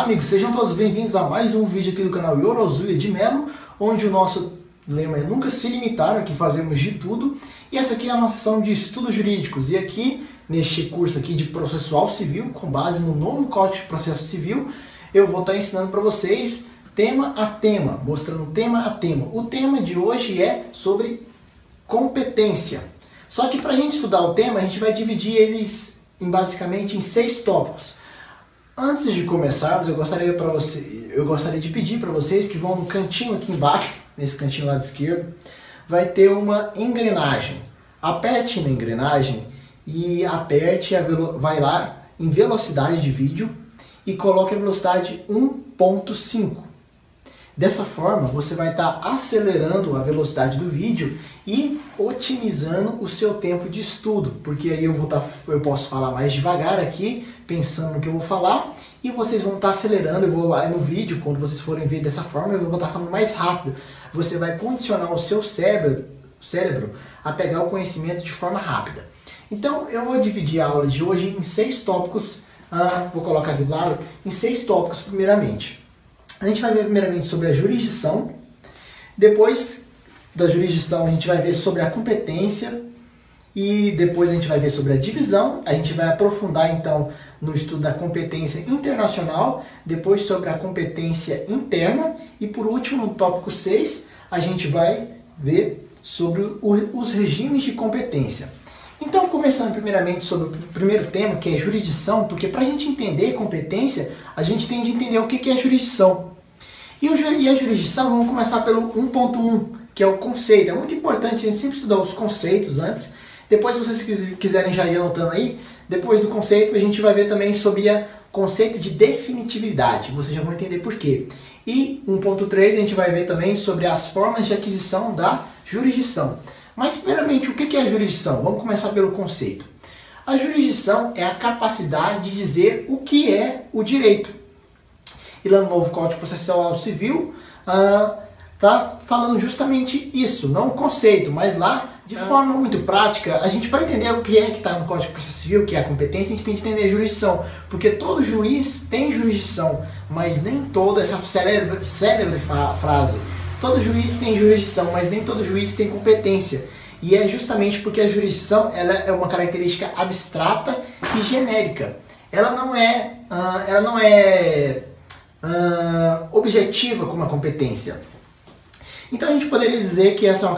Olá amigos, sejam todos bem-vindos a mais um vídeo aqui do canal Yorozuya de Melo, onde o nosso lema é nunca se limitar, aqui fazemos de tudo. E essa aqui é a nossa sessão de estudos jurídicos, e aqui neste curso aqui de processual civil, com base no novo Código de Processo Civil, eu vou estar ensinando para vocês tema a tema, mostrando tema a tema. O tema de hoje é sobre competência. Só que para a gente estudar o tema, a gente vai dividir eles basicamente em 6 tópicos. Antes de começarmos, eu gostaria de pedir para vocês que vão no cantinho aqui embaixo, nesse cantinho lado esquerdo, vai ter uma engrenagem. Aperte na engrenagem e vai lá em velocidade de vídeo e coloque a velocidade 1.5. Dessa forma, você vai estar acelerando a velocidade do vídeo e otimizando o seu tempo de estudo, porque aí eu posso falar mais devagar aqui, pensando no que eu vou falar, e vocês vão estar acelerando. No vídeo, quando vocês forem ver dessa forma, eu vou estar falando mais rápido. Você vai condicionar o seu cérebro a pegar o conhecimento de forma rápida. Então, eu vou dividir a aula de hoje em 6 tópicos, vou colocar aqui do lado, em 6 tópicos primeiramente. A gente vai ver primeiramente sobre a jurisdição, depois da jurisdição a gente vai ver sobre a competência, e depois a gente vai ver sobre a divisão. A gente vai aprofundar então no estudo da competência internacional, depois sobre a competência interna, e por último, no tópico 6, a gente vai ver sobre os regimes de competência. Então, começando primeiramente sobre o primeiro tema, que é jurisdição, porque para a gente entender competência, a gente tem de entender o que é jurisdição. E a jurisdição, vamos começar pelo 1.1, que é o conceito. É muito importante a gente sempre estudar os conceitos antes. Depois, se vocês quiserem já ir anotando aí, depois do conceito a gente vai ver também sobre o conceito de definitividade. Vocês já vão entender por quê. E 1.3 a gente vai ver também sobre as formas de aquisição da jurisdição. Mas, primeiramente, o que é a jurisdição? Vamos começar pelo conceito. A jurisdição é a capacidade de dizer o que é o direito. E lá no novo Código Processual Civil, tá falando justamente isso, não o conceito, mas lá, de forma muito prática, a gente, para entender o que é que está no Código de Processo Civil, que é a competência, a gente tem que entender a jurisdição. Porque todo juiz tem jurisdição, mas nem toda essa célebre frase. Todo juiz tem jurisdição, mas nem todo juiz tem competência. E é justamente porque a jurisdição ela é uma característica abstrata e genérica. Ela não é objetiva como a competência. Então a gente poderia dizer que essa é uma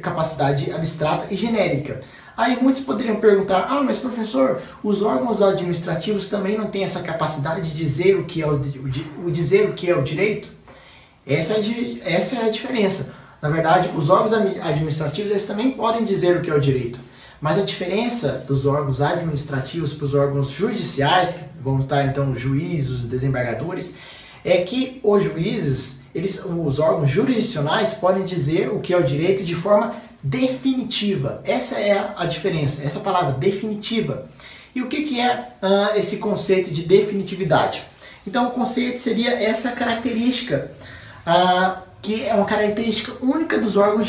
capacidade abstrata e genérica. Aí muitos poderiam perguntar, mas professor, os órgãos administrativos também não têm essa capacidade de dizer o que é o direito? Essa é a diferença. Na verdade, os órgãos administrativos eles também podem dizer o que é o direito. Mas a diferença dos órgãos administrativos para os órgãos judiciais, que vão estar então os juízes, os desembargadores, é que os juízes, os órgãos jurisdicionais podem dizer o que é o direito de forma definitiva. Essa é a diferença, essa palavra, definitiva. E o que é esse conceito de definitividade? Então o conceito seria essa característica, que é uma característica única dos órgãos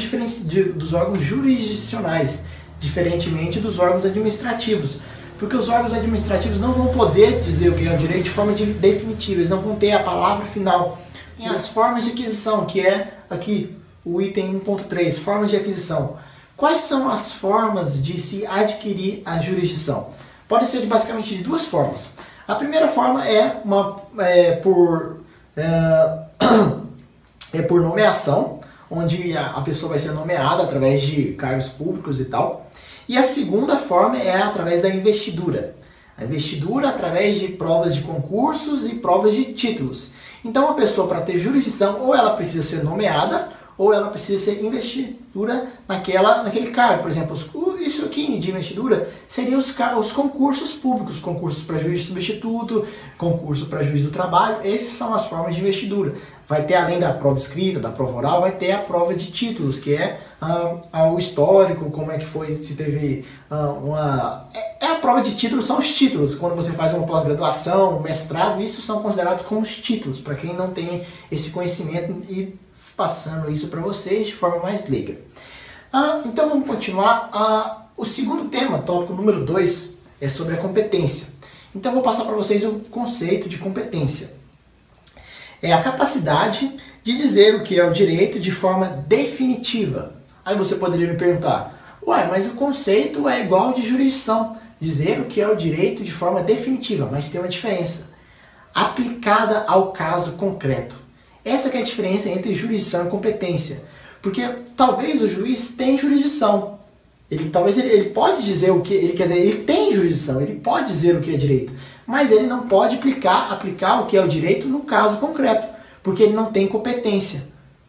jurisdicionais, diferentemente dos órgãos administrativos. Porque os órgãos administrativos não vão poder dizer o que é o direito de forma definitiva, eles não vão ter a palavra final. Tem as formas de aquisição, que é aqui o item 1.3, formas de aquisição. Quais são as formas de se adquirir a jurisdição? Podem ser basicamente de 2 formas. A primeira forma é por nomeação, onde a pessoa vai ser nomeada através de cargos públicos e tal. E a segunda forma é através da investidura. A investidura através de provas de concursos e provas de títulos. Então a pessoa, para ter jurisdição, ou ela precisa ser nomeada, ou ela precisa ser investidura naquele cargo. Por exemplo, isso aqui de investidura seriam os concursos públicos, concursos para juiz substituto, concurso para juiz do trabalho. Essas são as formas de investidura. Vai ter, além da prova escrita, da prova oral, vai ter a prova de títulos, que é o histórico, como é que foi, se teve a prova de títulos, são os títulos. Quando você faz uma pós-graduação, um mestrado, isso são considerados como os títulos, para quem não tem esse conhecimento, e passando isso para vocês de forma mais leiga. Então vamos continuar. O segundo tema, tópico número 2, é sobre a competência. Então vou passar para vocês o conceito de competência. É a capacidade de dizer o que é o direito de forma definitiva. Aí você poderia me perguntar, uai, mas o conceito é igual de jurisdição, dizer o que é o direito de forma definitiva, mas tem uma diferença, aplicada ao caso concreto. Essa que é a diferença entre jurisdição e competência, porque talvez o juiz tenha jurisdição, talvez ele pode dizer o que ele quer dizer, ele tem jurisdição, ele pode dizer o que é direito, mas ele não pode aplicar o que é o direito no caso concreto, porque ele não tem competência.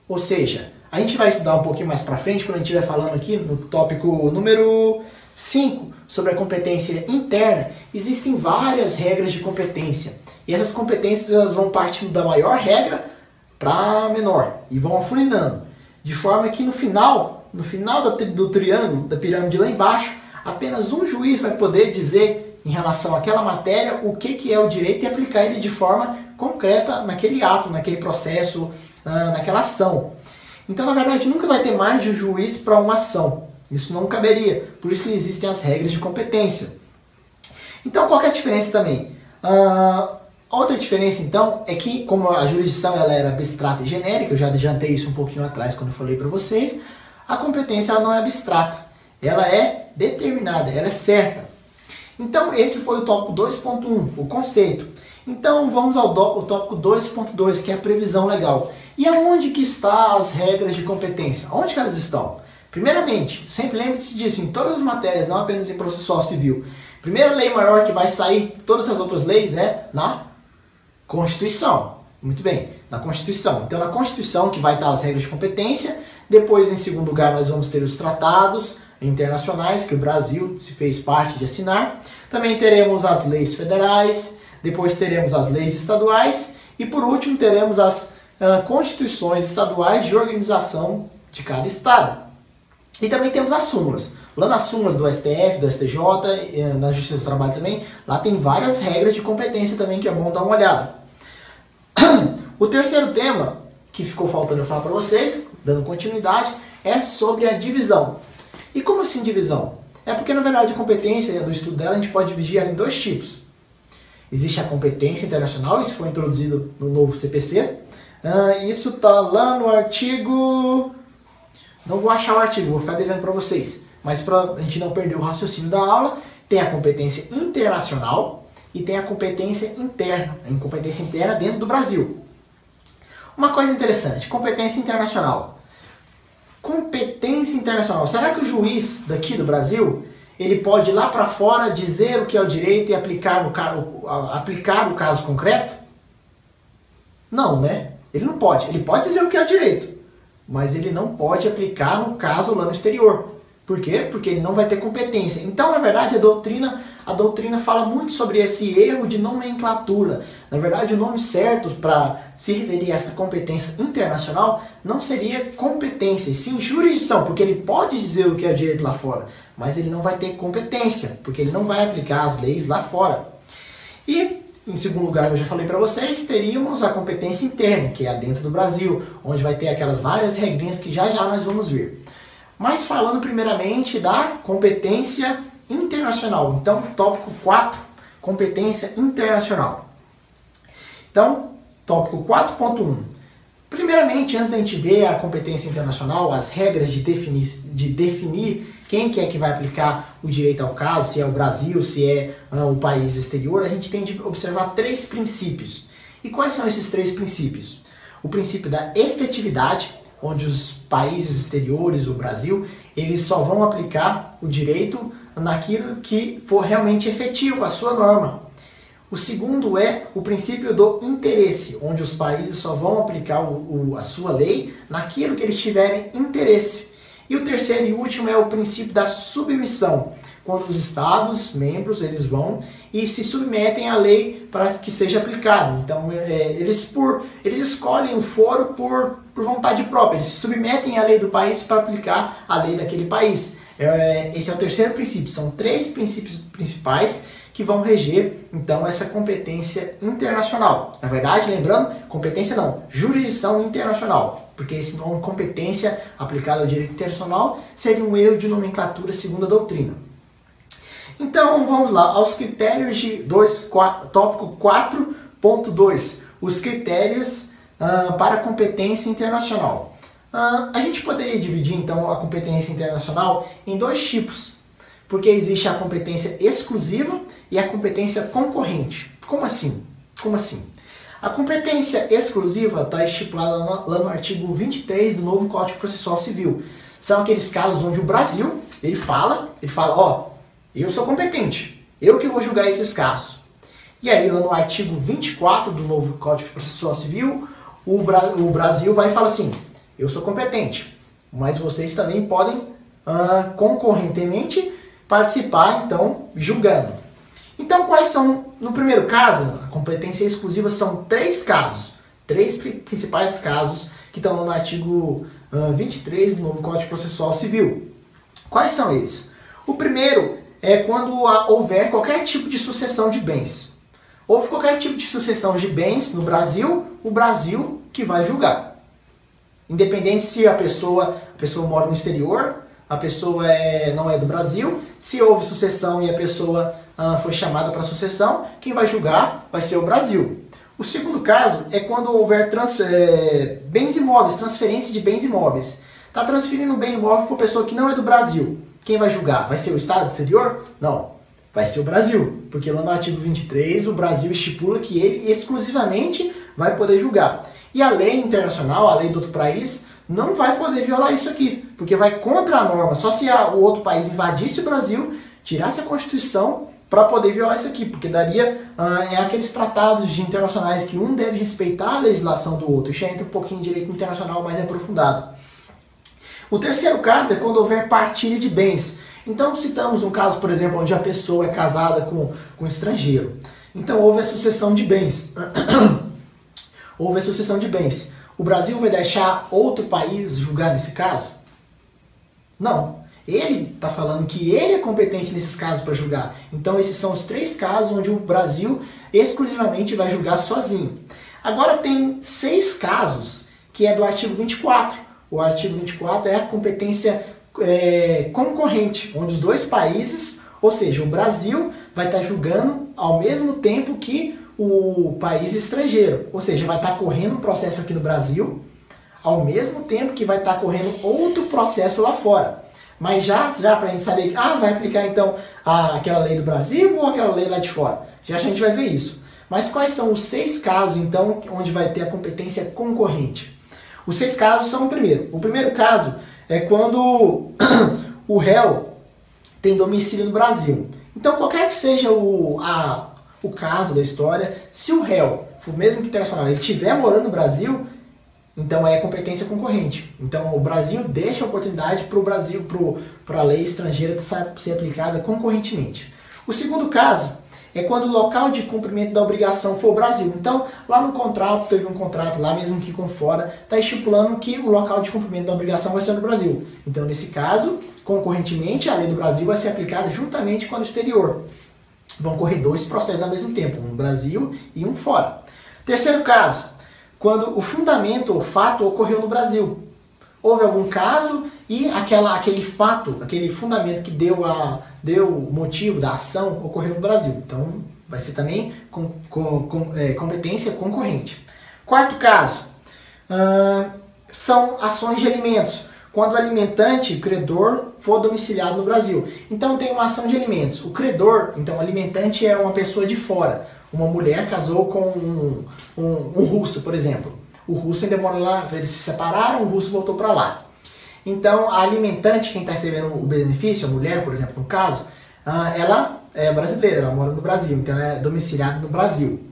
Ou seja, a gente vai estudar um pouquinho mais para frente, quando a gente estiver falando aqui no tópico número 5, sobre a competência interna, existem várias regras de competência. E essas competências elas vão partindo da maior regra para a menor, e vão afunilando. De forma que no final do triângulo, da pirâmide lá embaixo, apenas um juiz vai poder dizer em relação àquela matéria o que é o direito e aplicar ele de forma concreta naquele ato, naquele processo, naquela ação. Então, na verdade, nunca vai ter mais de um juiz para uma ação. Isso não caberia. Por isso que existem as regras de competência. Então, qual que é a diferença também? Outra diferença, então, é que como a jurisdição ela era abstrata e genérica, eu já adiantei isso um pouquinho atrás quando eu falei para vocês, a competência ela não é abstrata. Ela é determinada, ela é certa. Então, esse foi o tópico 2.1, o conceito. Então, vamos ao tópico 2.2, que é a previsão legal. E aonde que estão as regras de competência? Onde que elas estão? Primeiramente, sempre lembre-se disso, em todas as matérias, não apenas em processual civil. Primeira lei maior que vai sair, todas as outras leis, é na Constituição. Muito bem, na Constituição. Então, na Constituição que vai estar as regras de competência. Depois, em segundo lugar, nós vamos ter os tratados internacionais, que o Brasil se fez parte de assinar. Também teremos as leis federais, depois teremos as leis estaduais e por último teremos as constituições estaduais de organização de cada estado. E também temos as súmulas. Lá nas súmulas do STF, do STJ, na Justiça do Trabalho também, lá tem várias regras de competência também que é bom dar uma olhada. O terceiro tema que ficou faltando eu falar para vocês, dando continuidade, é sobre a divisão. E como assim divisão? É porque, na verdade, a competência, no estudo dela, a gente pode dividir ela em dois tipos. Existe a competência internacional, isso foi introduzido no novo CPC. Isso está lá no artigo... Não vou achar o artigo, vou ficar devendo para vocês. Mas para a gente não perder o raciocínio da aula, tem a competência internacional e tem a competência interna. A incompetência interna dentro do Brasil. Uma coisa interessante, competência internacional. Competência internacional. Será que o juiz daqui do Brasil, ele pode ir lá para fora dizer o que é o direito e aplicar o caso concreto? Não, né? Ele não pode. Ele pode dizer o que é o direito, mas ele não pode aplicar no caso lá no exterior. Por quê? Porque ele não vai ter competência. Então, na verdade, a doutrina fala muito sobre esse erro de nomenclatura. Na verdade, o nome certo para se referir a essa competência internacional não seria competência, e sim jurisdição, porque ele pode dizer o que é direito lá fora, mas ele não vai ter competência, porque ele não vai aplicar as leis lá fora. E, em segundo lugar, eu já falei para vocês, teríamos a competência interna, que é a dentro do Brasil, onde vai ter aquelas várias regrinhas que já nós vamos ver. Mas falando primeiramente da competência internacional. Então, tópico 4, competência internacional. Então, tópico 4.1. Primeiramente, antes da gente ver a competência internacional, as regras de definir quem que é que vai aplicar o direito ao caso, se é o Brasil, se é o país exterior, a gente tem de observar 3 princípios. E quais são esses 3 princípios? O princípio da efetividade, onde os países exteriores, o Brasil, eles só vão aplicar o direito naquilo que for realmente efetivo, a sua norma. O segundo é o princípio do interesse, onde os países só vão aplicar a sua lei naquilo que eles tiverem interesse. E o terceiro e último é o princípio da submissão, quando os Estados membros eles vão e se submetem à lei para que seja aplicado. Então, eles escolhem o foro por vontade própria, eles se submetem à lei do país para aplicar a lei daquele país. Esse é o terceiro princípio. São 3 princípios principais que vão reger, então, essa competência internacional. Na verdade, lembrando, competência não, jurisdição internacional, porque esse nome competência aplicada ao direito internacional seria um erro de nomenclatura segundo a doutrina. Então, vamos lá, aos critérios de tópico 4.2, os critérios para a competência internacional? A gente poderia dividir então a competência internacional em dois tipos, porque existe a competência exclusiva e a competência concorrente. Como assim? Como assim? A competência exclusiva está estipulada lá no artigo 23 do novo Código Processual Civil. São aqueles casos onde o Brasil, ele fala, ó, eu sou competente, eu que vou julgar esses casos. E aí, lá no artigo 24 do novo Código Processual Civil, o Brasil vai e fala assim, eu sou competente, mas vocês também podem concorrentemente participar, então, julgando. Então, quais são, no primeiro caso, a competência exclusiva são três casos, três principais casos que estão no artigo 23 do novo Código Processual Civil. Quais são eles? O primeiro é quando houver qualquer tipo de sucessão de bens. Houve qualquer tipo de sucessão de bens no Brasil, o Brasil que vai julgar. Independente se a pessoa mora no exterior, a pessoa não é do Brasil, se houve sucessão e a pessoa foi chamada para sucessão, quem vai julgar vai ser o Brasil. O segundo caso é quando houver bens imóveis, transferência de bens imóveis. Está transferindo um bem imóvel para uma pessoa que não é do Brasil. Quem vai julgar? Vai ser o Estado exterior? Não. Vai ser o Brasil, porque lá no artigo 23 o Brasil estipula que ele exclusivamente vai poder julgar. E a lei internacional, a lei do outro país, não vai poder violar isso aqui, porque vai contra a norma. Só se o outro país invadisse o Brasil, tirasse a Constituição para poder violar isso aqui, porque daria aqueles tratados internacionais que um deve respeitar a legislação do outro. Isso já entra um pouquinho de direito internacional mais aprofundado. O terceiro caso é quando houver partilha de bens. Então, citamos um caso, por exemplo, onde a pessoa é casada com um estrangeiro. Então, houve a sucessão de bens. Houve a sucessão de bens. O Brasil vai deixar outro país julgar nesse caso? Não. Ele está falando que ele é competente nesses casos para julgar. Então, esses são os três casos onde o Brasil exclusivamente vai julgar sozinho. Agora, tem 6 casos que é do artigo 24. O artigo 24 é a competência concorrente, onde os dois países, ou seja, o Brasil vai estar julgando ao mesmo tempo que o país estrangeiro. Ou seja, vai estar correndo um processo aqui no Brasil, ao mesmo tempo que vai estar correndo outro processo lá fora. Mas já para a gente saber, vai aplicar então aquela lei do Brasil ou aquela lei lá de fora? Já a gente vai ver isso. Mas quais são os 6 casos, então, onde vai ter a competência concorrente? Os 6 casos são o primeiro. O primeiro caso é quando o réu tem domicílio no Brasil. Então, qualquer que seja o caso da história, se o réu, mesmo que internacional, ele estiver morando no Brasil, então é competência concorrente. Então, o Brasil deixa a oportunidade para o Brasil, para a lei estrangeira ser aplicada concorrentemente. O segundo caso é quando o local de cumprimento da obrigação for o Brasil. Então, lá no contrato, teve um contrato lá, mesmo que com fora, está estipulando que o local de cumprimento da obrigação vai ser no Brasil. Então, nesse caso, concorrentemente, a lei do Brasil vai ser aplicada juntamente com a do exterior. Vão correr 2 processos ao mesmo tempo, um no Brasil e um fora. Terceiro caso, quando o fundamento ou fato ocorreu no Brasil. Houve algum caso e aquele fato, aquele fundamento que deu o motivo da ação ocorreu no Brasil. Então, vai ser também competência concorrente. Quarto caso, são ações de alimentos. Quando o alimentante, o credor, for domiciliado no Brasil. Então, tem uma ação de alimentos. O credor, então, o alimentante é uma pessoa de fora. Uma mulher casou com um russo, por exemplo. O russo ainda mora lá, eles se separaram, o russo voltou para lá. Então, a alimentante, quem está recebendo o benefício, a mulher, por exemplo, no caso, ela é brasileira, ela mora no Brasil, então ela é domiciliada no Brasil.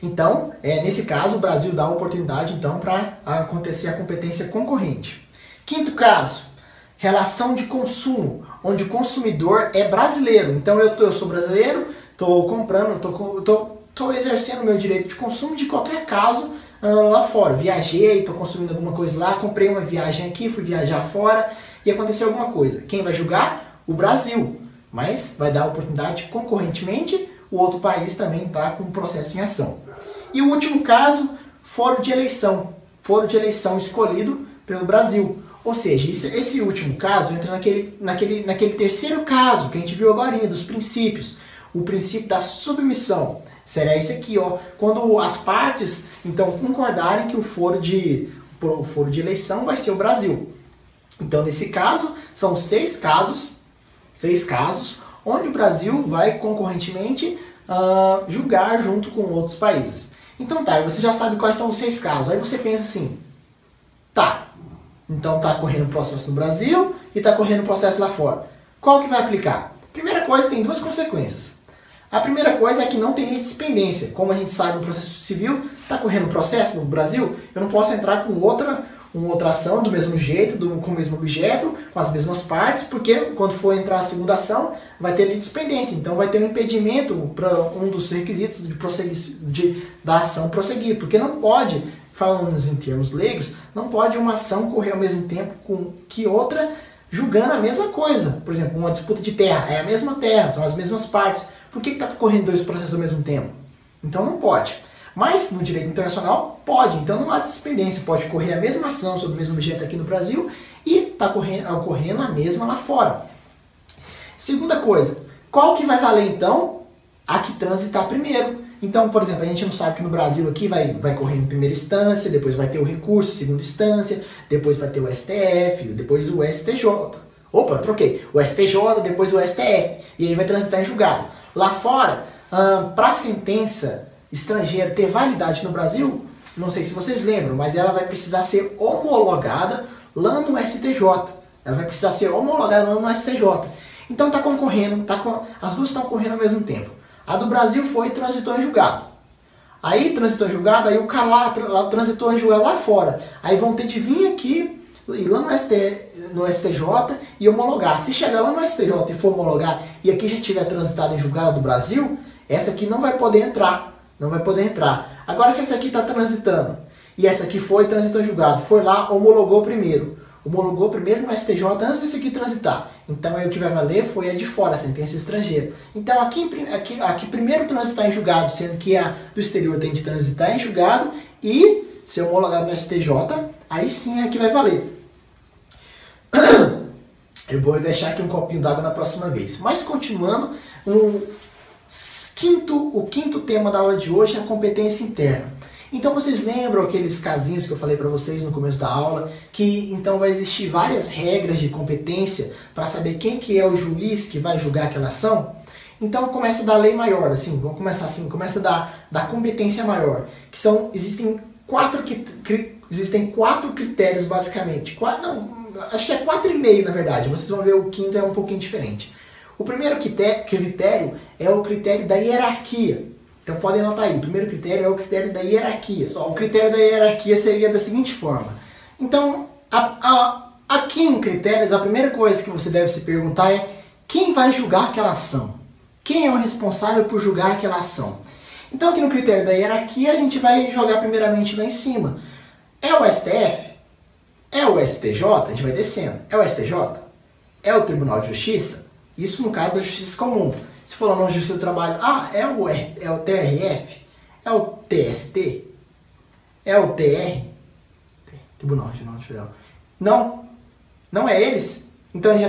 Então, nesse caso, o Brasil dá a oportunidade, então, para acontecer a competência concorrente. Quinto caso, relação de consumo, onde o consumidor é brasileiro. Então, eu sou brasileiro, estou comprando, estou exercendo o meu direito de consumo de qualquer caso lá fora. Viajei, estou consumindo alguma coisa lá, comprei uma viagem aqui, fui viajar fora e aconteceu alguma coisa. Quem vai julgar? O Brasil. Mas vai dar a oportunidade concorrentemente, o outro país também está com um processo em ação. E o último caso, foro de eleição. Foro de eleição escolhido pelo Brasil. Ou seja, esse último caso entra naquele terceiro caso que a gente viu agora, dos princípios. o princípio da submissão. Será esse aqui, ó, quando as partes então concordarem que o foro de eleição vai ser o Brasil. Então, nesse caso, são 6 casos, onde o Brasil vai concorrentemente julgar junto com outros países. Então tá, você já sabe quais são os 6 casos. Aí você pensa assim, tá, então tá correndo processo no Brasil e tá correndo processo lá fora. Qual que vai aplicar? Primeira coisa, tem 2 consequências. A primeira coisa é que não tem litispendência. Como a gente sabe no processo civil, está correndo processo no Brasil, eu não posso entrar com outra ação do mesmo jeito, com o mesmo objeto, com as mesmas partes, porque quando for entrar a segunda ação, vai ter litispendência. Então vai ter um impedimento para um dos requisitos da ação prosseguir. Porque não pode, falando em termos leigos, não pode uma ação correr ao mesmo tempo que outra, julgando a mesma coisa. Por exemplo, uma disputa de terra, é a mesma terra, são as mesmas partes. Por que está correndo 2 processos ao mesmo tempo? Então não pode. Mas no direito internacional pode, então não há despendência. Pode correr a mesma ação sobre o mesmo objeto aqui no Brasil e está ocorrendo a mesma lá fora. Segunda coisa, qual que vai valer então? A que transitar primeiro. Então, por exemplo, a gente não sabe que no Brasil aqui vai correr em primeira instância, depois vai ter o recurso, segunda instância, depois vai ter o STF, depois o STJ. Opa, troquei. O STJ, depois o STF. E aí vai transitar em julgado. Lá fora, para a sentença estrangeira ter validade no Brasil, não sei se vocês lembram, mas ela vai precisar ser homologada lá no STJ. Ela vai precisar ser homologada lá no STJ. Então está concorrendo, as duas estão correndo ao mesmo tempo. A do Brasil foi e transitou em julgado. Aí transitou em julgado, aí o cara lá transitou em julgado lá fora. Aí vão ter de vir aqui, ir lá no STJ e homologar. Se chegar lá no STJ e for homologar e aqui já tiver transitado em julgado do Brasil, essa aqui não vai poder entrar. Não vai poder entrar. Agora se essa aqui está transitando e essa aqui transitou em julgado, foi lá, homologou primeiro. Homologou primeiro no STJ antes desse aqui transitar. Então aí o que vai valer foi a de fora, a sentença estrangeira. Então aqui primeiro transitar em julgado, sendo que a do exterior tem de transitar em julgado e ser homologado no STJ, aí sim é que vai valer. Eu vou deixar aqui um copinho d'água na próxima vez. Mas continuando, o quinto tema da aula de hoje é a competência interna. Então vocês lembram aqueles casinhos que eu falei para vocês no começo da aula, que então vai existir várias regras de competência para saber quem que é o juiz que vai julgar aquela ação? Então começa da lei maior, assim, vamos começar assim, começa da competência maior, que existem quatro critérios basicamente, acho que é 4,5 na verdade, vocês vão ver o quinto é um pouquinho diferente. O primeiro critério é o critério da hierarquia. Então podem anotar aí, o primeiro critério é o critério da hierarquia. O critério da hierarquia seria da seguinte forma. Então, aqui em critérios, a primeira coisa que você deve se perguntar é quem vai julgar aquela ação? Quem é o responsável por julgar aquela ação? Então aqui no critério da hierarquia a gente vai jogar primeiramente lá em cima. É o STF? É o STJ? A gente vai descendo. É o STJ? É o Tribunal de Justiça? Isso no caso da Justiça Comum. Se for lá na Justiça do Trabalho, é o TRF? É o TST? É o TR? Tribunal Federal. Não é eles. Então a gente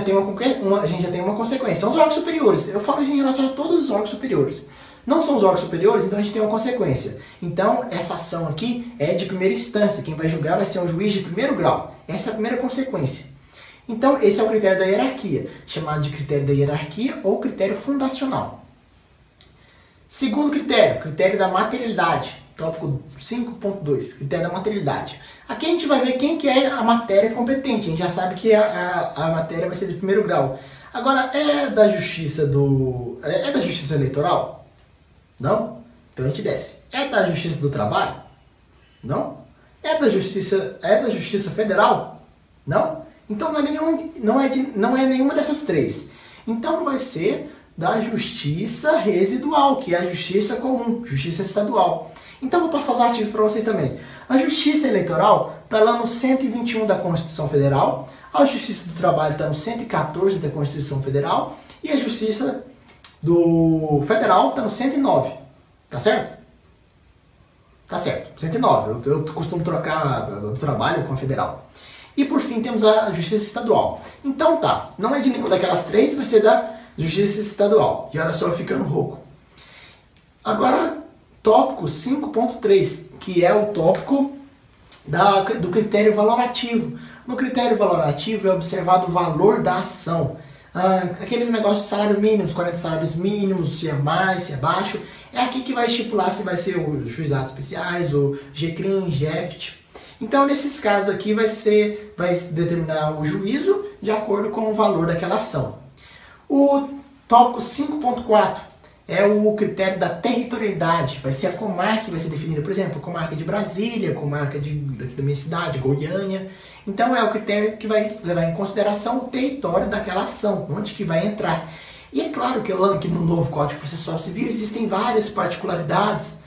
já tem uma consequência. São os órgãos superiores. Eu falo isso em relação a todos os órgãos superiores. Não são os órgãos superiores, então a gente tem uma consequência. Então essa ação aqui é de primeira instância. Quem vai julgar vai ser um juiz de primeiro grau. Essa é a primeira consequência. Então, esse é o critério da hierarquia, chamado de critério da hierarquia ou critério fundacional. Segundo critério da materialidade, tópico 5.2, critério da materialidade. Aqui a gente vai ver quem que é a matéria competente, a gente já sabe que a matéria vai ser de primeiro grau. Agora, é da justiça eleitoral? Não? Então a gente desce. É da justiça do trabalho? Não? É da justiça federal? Não? Então não é nenhuma dessas três. Então vai ser da justiça residual, que é a justiça comum, justiça estadual. Então vou passar os artigos para vocês também. A justiça eleitoral está lá no 121 da Constituição Federal, a justiça do trabalho está no 114 da Constituição Federal e a justiça do federal está no 109. Tá certo? Tá certo, 109. Eu costumo trocar o trabalho com a federal. E por fim temos a justiça estadual. Então tá, não é de nenhuma daquelas três, vai ser Justiça Estadual. E olha só, ficando rouco. Agora, tópico 5.3, que é o tópico do critério valorativo. No critério valorativo é observado o valor da ação. Aqueles negócios de salário mínimo, 40 salários mínimos, se é mais, se é baixo. É aqui que vai estipular se vai ser os juizados especiais, o GCRIM, GEFT. Então, nesses casos aqui, vai determinar o juízo de acordo com o valor daquela ação. O tópico 5.4 é o critério da territorialidade. Vai ser a comarca que vai ser definida, por exemplo, a comarca de Brasília, a comarca daqui da minha cidade, Goiânia. Então, é o critério que vai levar em consideração o território daquela ação, onde que vai entrar. E é claro que no novo Código Processual Civil existem várias particularidades.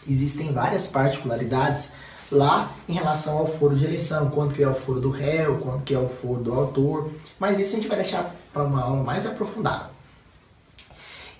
Existem várias particularidades lá em relação ao foro de eleição, quanto que é o foro do réu, quanto que é o foro do autor, mas isso a gente vai deixar para uma aula mais aprofundada.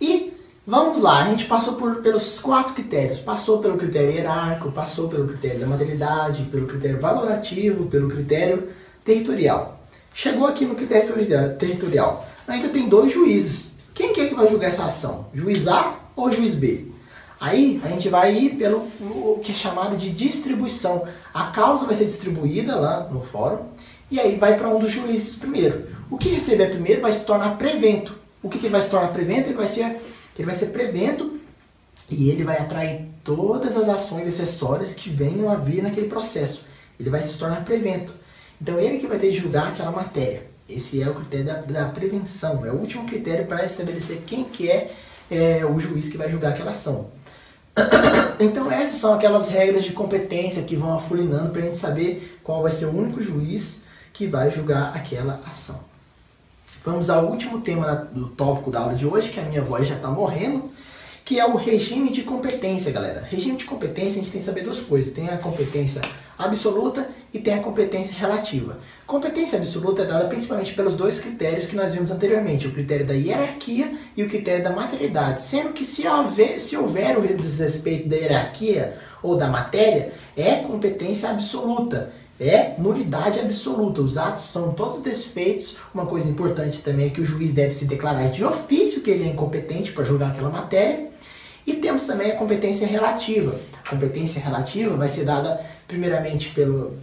E vamos lá, a gente passou pelos 4 critérios, passou pelo critério hierárquico, passou pelo critério da materialidade, pelo critério valorativo, pelo critério territorial. Chegou aqui no critério territorial, ainda tem 2 juízes. Quem que é que vai julgar essa ação? Juiz A ou juiz B? Aí a gente vai ir pelo o que é chamado de distribuição. A causa vai ser distribuída lá no fórum e aí vai para um dos juízes primeiro. O que receber primeiro vai se tornar prevento. O que ele vai se tornar prevento? Ele vai ser prevento e ele vai atrair todas as ações acessórias que venham a vir naquele processo. Ele vai se tornar prevento. Então ele que vai ter de julgar aquela matéria. Esse é o critério da prevenção. É o último critério para estabelecer quem que é o juiz que vai julgar aquela ação. Então essas são aquelas regras de competência que vão afulinando para a gente saber qual vai ser o único juiz que vai julgar aquela ação. Vamos ao último tema do tópico da aula de hoje, que a minha voz já está morrendo, que é o regime de competência, galera. Regime de competência a gente tem que saber 2 coisas. Tem a competência absoluta e tem a competência relativa. Competência absoluta é dada principalmente pelos 2 critérios que nós vimos anteriormente, o critério da hierarquia e o critério da materialidade, sendo que se houver o desrespeito da hierarquia ou da matéria, é competência absoluta, é nulidade absoluta, os atos são todos desfeitos. Uma coisa importante também é que o juiz deve se declarar de ofício que ele é incompetente para julgar aquela matéria. E temos também a competência relativa. A competência relativa vai ser dada primeiramente pelo...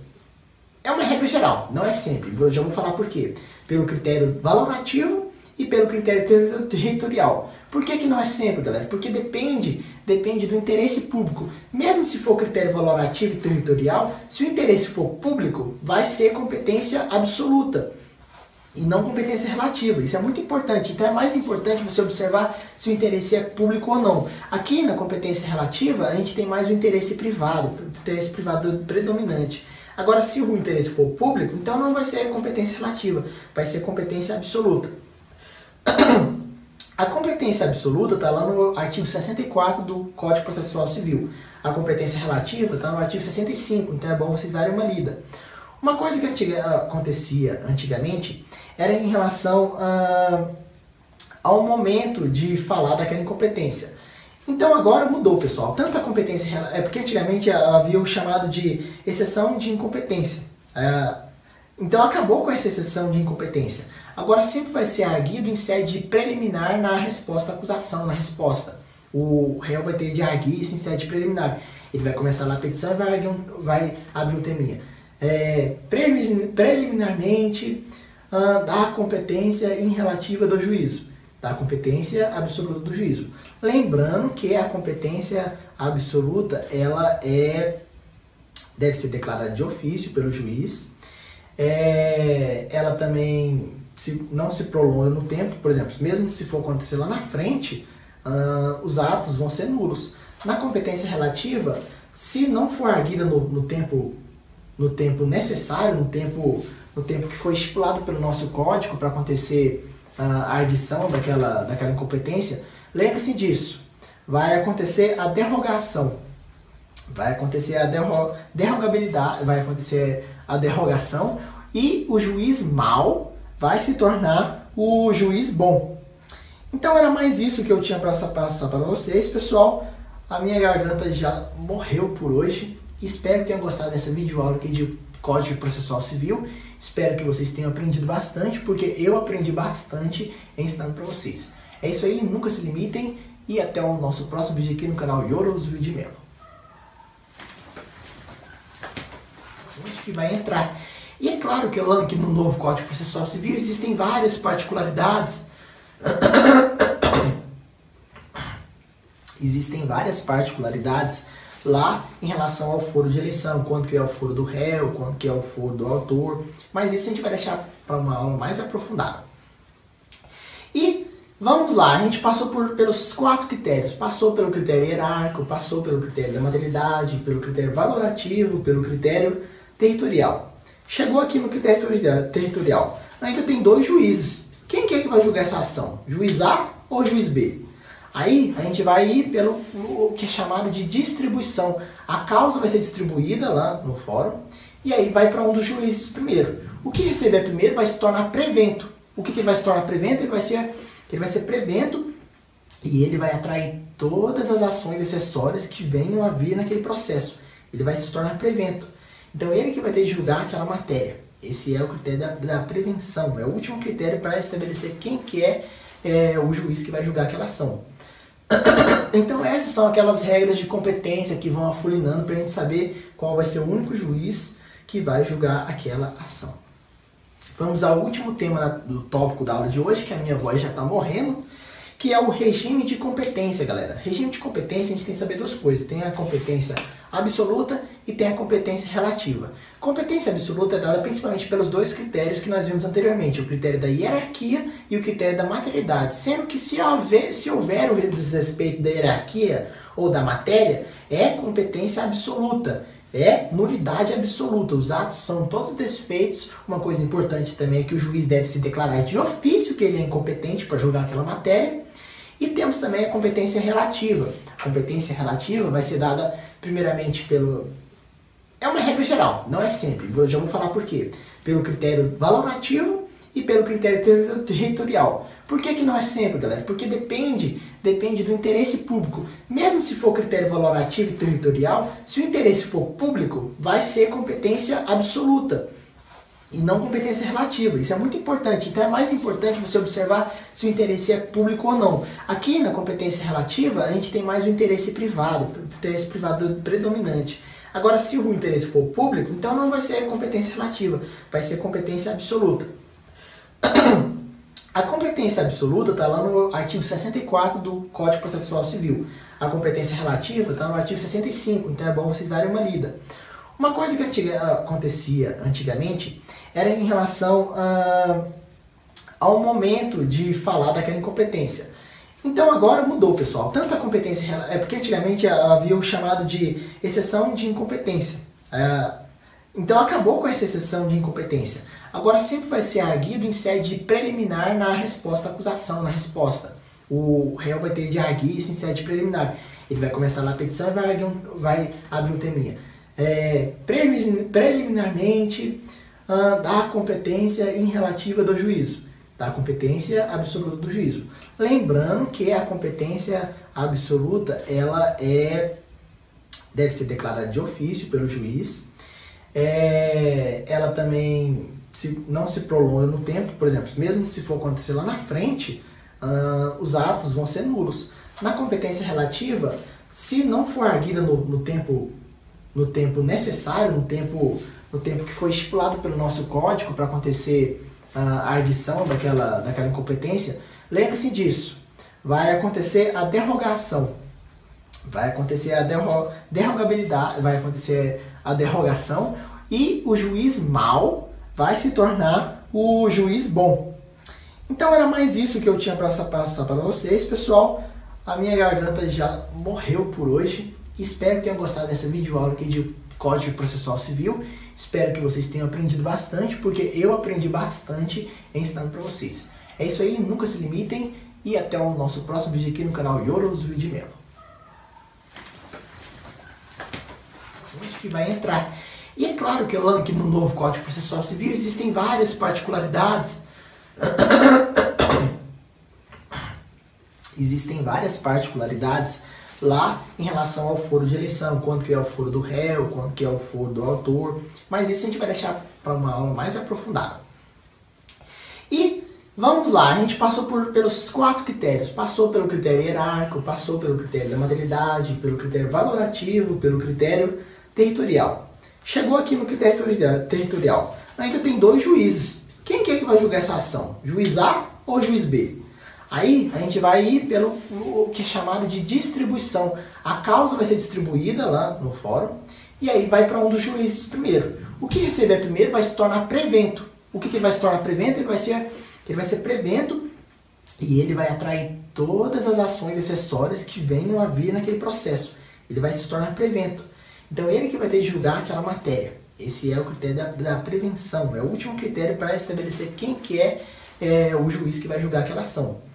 É uma regra geral, não é sempre. Eu já vou falar por quê. Pelo critério valorativo e pelo critério territorial. Por que não é sempre, galera? Porque depende do interesse público. Mesmo se for critério valorativo e territorial, se o interesse for público, vai ser competência absoluta e não competência relativa. Isso é muito importante. Então é mais importante você observar se o interesse é público ou não. Aqui na competência relativa, a gente tem mais o interesse privado predominante. Agora, se o interesse for público, então não vai ser competência relativa, vai ser competência absoluta. A competência absoluta está lá no artigo 64 do Código Processual Civil. A competência relativa está no artigo 65, então é bom vocês darem uma lida. Uma coisa que acontecia antigamente era em relação ao momento de falar daquela incompetência. Então agora mudou, pessoal. Tanto a competência... É porque antigamente havia o chamado de exceção de incompetência. Então acabou com essa exceção de incompetência. Agora sempre vai ser arguido em sede preliminar na resposta à acusação, na resposta. O réu vai ter de arguir isso em sede preliminar. Ele vai começar lá a petição e vai abrir um teminha. Preliminarmente, da competência irrelativa do juízo. Da competência absoluta do juízo. Lembrando que a competência absoluta, ela deve ser declarada de ofício pelo juiz. Ela também não se prolonga no tempo, por exemplo, mesmo se for acontecer lá na frente, os atos vão ser nulos. Na competência relativa, se não for arguida no tempo necessário, no tempo que foi estipulado pelo nosso código para acontecer a arguição daquela incompetência, lembre-se disso, vai acontecer a derrogação, vai acontecer a derrogabilidade, vai acontecer a derrogação e o juiz mau vai se tornar o juiz bom. Então era mais isso que eu tinha para passar para vocês, pessoal. A minha garganta já morreu por hoje. Espero que tenham gostado dessa videoaula aqui de Código Processual Civil. Espero que vocês tenham aprendido bastante, porque eu aprendi bastante ensinando para vocês. É isso aí, nunca se limitem e até o nosso próximo vídeo aqui no canal Yorosui de Melo. Onde que vai entrar? E é claro que lá aqui no novo Código Processual Civil existem várias particularidades. Existem várias particularidades lá em relação ao foro de eleição, quanto que é o foro do réu, quanto que é o foro do autor, mas isso a gente vai deixar para uma aula mais aprofundada. E vamos lá, a gente passou pelos 4 critérios, passou pelo critério hierárquico, passou pelo critério da materialidade, pelo critério valorativo, pelo critério territorial. Chegou aqui no critério territorial, ainda tem 2 juízes. Quem que é que vai julgar essa ação? Juiz A ou juiz B? Aí a gente vai ir pelo o que é chamado de distribuição. A causa vai ser distribuída lá no fórum e aí vai para um dos juízes primeiro. O que receber primeiro vai se tornar prevento. O que ele vai se tornar prevento? Ele vai ser prevento e ele vai atrair todas as ações acessórias que venham a vir naquele processo. Ele vai se tornar prevento. Então ele que vai ter de julgar aquela matéria. Esse é o critério da prevenção. É o último critério para estabelecer quem que é o juiz que vai julgar aquela ação. Então essas são aquelas regras de competência que vão afulinando para a gente saber qual vai ser o único juiz que vai julgar aquela ação. Vamos ao último tema do tópico da aula de hoje, que a minha voz já está morrendo, que é o regime de competência, galera. Regime de competência a gente tem que saber 2 coisas. Tem a competência absoluta e tem a competência relativa. Competência absoluta é dada principalmente pelos 2 critérios que nós vimos anteriormente, o critério da hierarquia e o critério da materialidade, sendo que se houver o desrespeito da hierarquia ou da matéria, é competência absoluta, é nulidade absoluta, os atos são todos desfeitos. Uma coisa importante também é que o juiz deve se declarar de ofício que ele é incompetente para julgar aquela matéria. E temos também a competência relativa. A competência relativa vai ser dada primeiramente é uma regra geral, não é sempre. Já vou falar por quê. Pelo critério valorativo e pelo critério territorial. Por que não é sempre, galera? Porque depende do interesse público. Mesmo se for critério valorativo e territorial, se o interesse for público, vai ser competência absoluta e não competência relativa. Isso é muito importante. Então é mais importante você observar se o interesse é público ou não. Aqui na competência relativa, a gente tem mais o interesse privado predominante. Agora, se o interesse for público, então não vai ser competência relativa, vai ser competência absoluta. A competência absoluta está lá no artigo 64 do Código Processual Civil. A competência relativa está no artigo 65, então é bom vocês darem uma lida. Uma coisa que acontecia antigamente era em relação ao momento de falar daquela incompetência. Então agora mudou, pessoal. Tanto a competência... porque antigamente havia o chamado de exceção de incompetência. Então acabou com essa exceção de incompetência. Agora sempre vai ser arguido em sede preliminar na resposta à acusação, na resposta. O réu vai ter de arguir isso em sede preliminar. Ele vai começar lá a petição e vai abrir um teminha. Preliminarmente da competência em relativa do juízo. Da competência absoluta do juízo. Lembrando que a competência absoluta ela deve ser declarada de ofício pelo juiz. Ela também não se prolonga no tempo, por exemplo, mesmo se for acontecer lá na frente, os atos vão ser nulos. Na competência relativa, se não for arguida no tempo necessário, no tempo que foi estipulado pelo nosso código para acontecer a arguição daquela incompetência, lembre-se disso. Vai acontecer a derrogação, vai acontecer a derrogabilidade, vai acontecer a derrogação e o juiz mau vai se tornar o juiz bom. Então era mais isso que eu tinha para passar para vocês, pessoal. A minha garganta já morreu por hoje. Espero que tenham gostado dessa videoaula aqui de Código Processual Civil. Espero que vocês tenham aprendido bastante, porque eu aprendi bastante ensinando para vocês. É isso aí, nunca se limitem e até o nosso próximo vídeo aqui no canal Yorosui de Melo. Onde que vai entrar? E é claro que lá aqui no novo Código Processual Civil existem várias particularidades. Existem várias particularidades lá em relação ao foro de eleição, quanto que é o foro do réu, quanto que é o foro do autor, mas isso a gente vai deixar para uma aula mais aprofundada. E vamos lá, a gente passou pelos 4 critérios, passou pelo critério hierárquico, passou pelo critério da materialidade, pelo critério valorativo, pelo critério territorial. Chegou aqui no critério territorial, ainda tem 2 juízes. Quem que é que vai julgar essa ação? Juiz A ou juiz B? Aí a gente vai ir pelo o que é chamado de distribuição. A causa vai ser distribuída lá no fórum e aí vai para um dos juízes primeiro. O que receber primeiro vai se tornar prevento. O que ele vai se tornar prevento? Ele vai ser prevento e ele vai atrair todas as ações acessórias que venham a vir naquele processo. Ele vai se tornar prevento. Então ele que vai ter de julgar aquela matéria. Esse é o critério da prevenção. É o último critério para estabelecer quem que é o juiz que vai julgar aquela ação.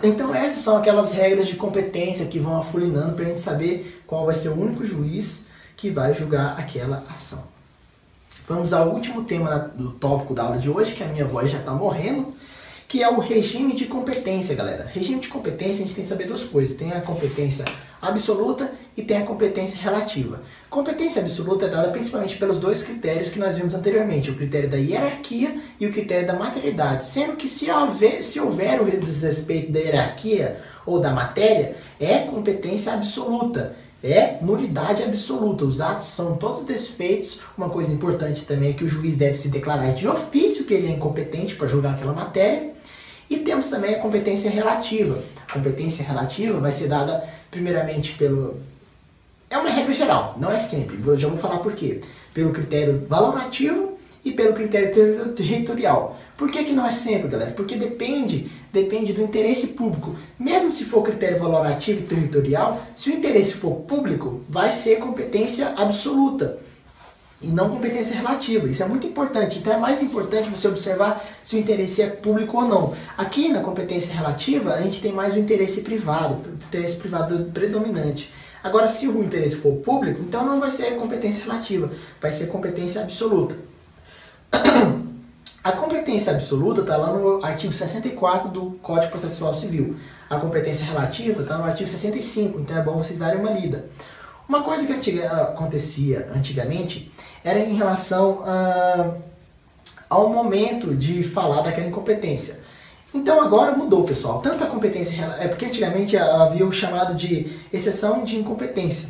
Então essas são aquelas regras de competência que vão afulinando para a gente saber qual vai ser o único juiz que vai julgar aquela ação. Vamos ao último tema do tópico da aula de hoje, que a minha voz já está morrendo, que é o regime de competência, galera. Regime de competência a gente tem que saber 2 coisas. Tem a competência absoluta e tem a competência relativa. Competência absoluta é dada principalmente pelos 2 critérios que nós vimos anteriormente, o critério da hierarquia e o critério da materialidade, sendo que se houver o desrespeito da hierarquia ou da matéria, é competência absoluta, é nulidade absoluta, os atos são todos desfeitos. Uma coisa importante também é que o juiz deve se declarar de ofício que ele é incompetente para julgar aquela matéria. E temos também a competência relativa. A competência relativa vai ser dada primeiramente pelo... É uma regra geral, não é sempre. Já vou falar por quê. Pelo critério valorativo e pelo critério territorial. Por que que não é sempre, galera? Porque depende do interesse público. Mesmo se for critério valorativo e territorial, se o interesse for público, vai ser competência absoluta e não competência relativa. Isso é muito importante. Então é mais importante você observar se o interesse é público ou não. Aqui na competência relativa, a gente tem mais o interesse privado predominante. Agora, se o interesse for público, então não vai ser competência relativa, vai ser competência absoluta. A competência absoluta está lá no artigo 64 do Código Processual Civil. A competência relativa está no artigo 65, então é bom vocês darem uma lida. Uma coisa que acontecia antigamente era em relação ao momento de falar daquela incompetência. Então agora mudou, pessoal. Tanto a competência... porque antigamente havia o chamado de exceção de incompetência.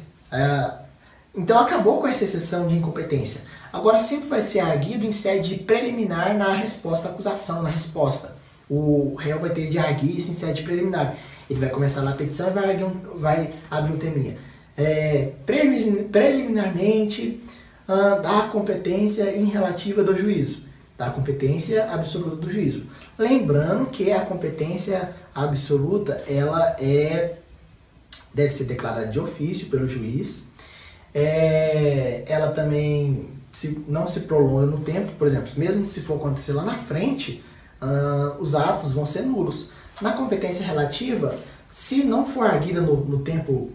Então acabou com essa exceção de incompetência. Agora sempre vai ser arguido em sede preliminar na resposta à acusação, na resposta. O réu vai ter de arguir isso em sede preliminar. Ele vai começar lá a petição e vai abrir um teminha. Preliminarmente, da competência em relativa do juízo. Da competência absoluta do juízo. Lembrando que a competência absoluta, ela deve ser declarada de ofício pelo juiz. Ela também não se prolonga no tempo, por exemplo, mesmo se for acontecer lá na frente, os atos vão ser nulos. Na competência relativa, se não for arguida no tempo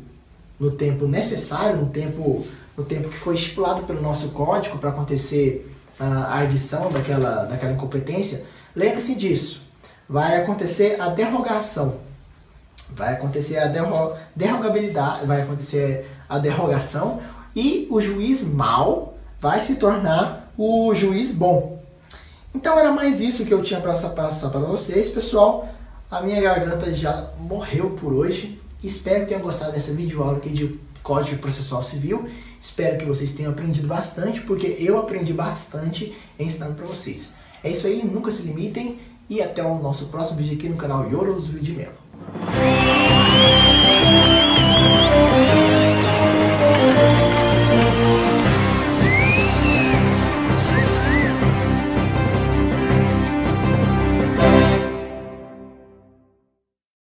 necessário, no tempo que foi estipulado pelo nosso código para acontecer a arguição daquela incompetência, lembre-se disso, vai acontecer a derrogação, vai acontecer a derrogabilidade, vai acontecer a derrogação e o juiz mau vai se tornar o juiz bom. Então era mais isso que eu tinha para passar para vocês, pessoal. A minha garganta já morreu por hoje. Espero que tenham gostado dessa videoaula aqui de Código Processual Civil. Espero que vocês tenham aprendido bastante, porque eu aprendi bastante ensinando para vocês. É isso aí, nunca se limitem e até o nosso próximo vídeo aqui no canal Yorosui de Melo.